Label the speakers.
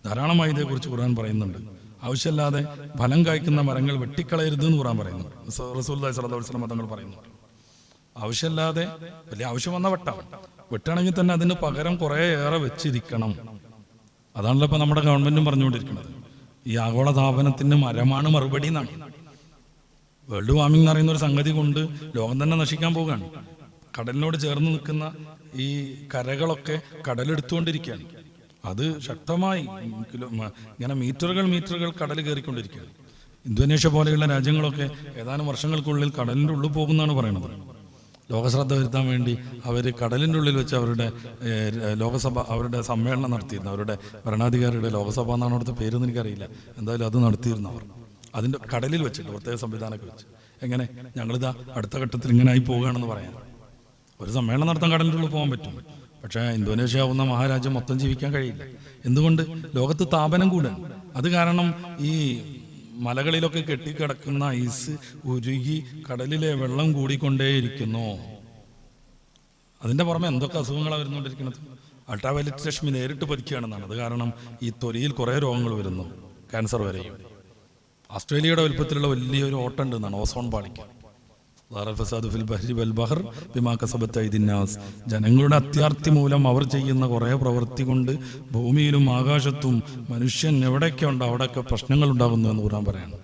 Speaker 1: ധാരാളമായി ഇതേക്കുറിച്ച് ഖുർആൻ പറയുന്നുണ്ട്. ആവശ്യമില്ലാതെ ഫലം കായ്ക്കുന്ന മരങ്ങൾ വെട്ടിക്കളയരുത് എന്ന് ഖുർആൻ പറയുന്നു. റസൂലുള്ളാഹി സ്വല്ലല്ലാഹു അലൈഹി വസല്ലം തങ്ങൾ പറയുന്നു. ആവശ്യമില്ലാതെ വലിയ ആവശ്യം വന്ന വെട്ടാണെങ്കിൽ തന്നെ അതിന് പകരം കുറേ ഏറെ വെച്ചിരിക്കണം. അതാണല്ലോ ഇപ്പം നമ്മുടെ ഗവൺമെന്റും പറഞ്ഞുകൊണ്ടിരിക്കുന്നത്. ഈ ആഗോളതാപനത്തിന് മരമാണ് മറുപടി എന്നാണ്. വേൾഡ് വാർമിംഗ് എന്ന് പറയുന്ന ഒരു സംഗതി കൊണ്ട് ലോകം തന്നെ നശിക്കാൻ പോവുകയാണ്. കടലിനോട് ചേർന്ന് നിൽക്കുന്ന ഈ കരകളൊക്കെ കടലെടുത്തുകൊണ്ടിരിക്കുകയാണ്. അത് ശക്തമായി ഇങ്ങനെ മീറ്ററുകൾ കടൽ കയറിക്കൊണ്ടിരിക്കുകയാണ്. ഇന്തോനേഷ്യ പോലെയുള്ള രാജ്യങ്ങളൊക്കെ ഏതാനും വർഷങ്ങൾക്കുള്ളിൽ കടലിൻ്റെ ഉള്ളിൽ പോകുന്നതാണ് പറയുന്നത്. ലോകശ്രദ്ധ വരുത്താൻ വേണ്ടി അവർ കടലിൻ്റെ ഉള്ളിൽ വെച്ച് ലോകസഭ അവരുടെ സമ്മേളനം നടത്തിയിരുന്നു. അവരുടെ ഭരണാധികാരിയുടെ ലോകസഭ എന്നാണ് അവിടുത്തെ പേരൊന്നും എനിക്കറിയില്ല. എന്തായാലും അത് നടത്തിയിരുന്നു അവർ. അതിൻ്റെ കടലിൽ വെച്ചിട്ട് പ്രത്യേക സംവിധാനമൊക്കെ വെച്ച്. എങ്ങനെ ഞങ്ങളിതാ അടുത്ത ഘട്ടത്തിൽ ഇങ്ങനെ ആയി പോവുകയാണെന്ന് പറയാം. ഒരു സമ്മേളനം നടത്താൻ കടലിൻ്റെ ഉള്ളിൽ പോകാൻ പറ്റും. പക്ഷേ ഇന്തോനേഷ്യ ആവുന്ന മഹാരാജ്യം മൊത്തം ജീവിക്കാൻ കഴിയില്ല. എന്തുകൊണ്ട്? ലോകത്ത് താപനം കൂടാൻ. അത് കാരണം ഈ മലകളിലൊക്കെ കെട്ടിക്കിടക്കുന്ന ഐസ് ഉരുകി കടലിലെ വെള്ളം കൂടിക്കൊണ്ടേയിരിക്കുന്നു. അതിൻ്റെ പുറമെ എന്തൊക്കെ അസുഖങ്ങളാണ് വരുന്നുകൊണ്ടിരിക്കുന്നത്. അൾട്രാവയലറ്റ് രശ്മി നേരിട്ട് പതിക്കുകയാണെന്നാണ്. അത് കാരണം ഈ തൊലിയിൽ കുറേ രോഗങ്ങൾ വരുന്നു, ക്യാൻസർ വരെയും. ഓസ്ട്രേലിയയുടെ വലുപ്പത്തിലുള്ള വലിയൊരു ഓട്ടം ഉണ്ടെന്നാണ് ഓസോൺ പാളിക്ക്. ജനങ്ങളുടെ അത്യാർത്തി മൂലം അവർ ചെയ്യുന്ന കുറേ പ്രവൃത്തി കൊണ്ട് ഭൂമിയിലും ആകാശത്തും മനുഷ്യൻ എവിടെയൊക്കെ ഉണ്ടോ അവിടെയൊക്കെ പ്രശ്നങ്ങൾ ഉണ്ടാകുന്നു എന്ന് ഖുർആൻ പറയാണ്.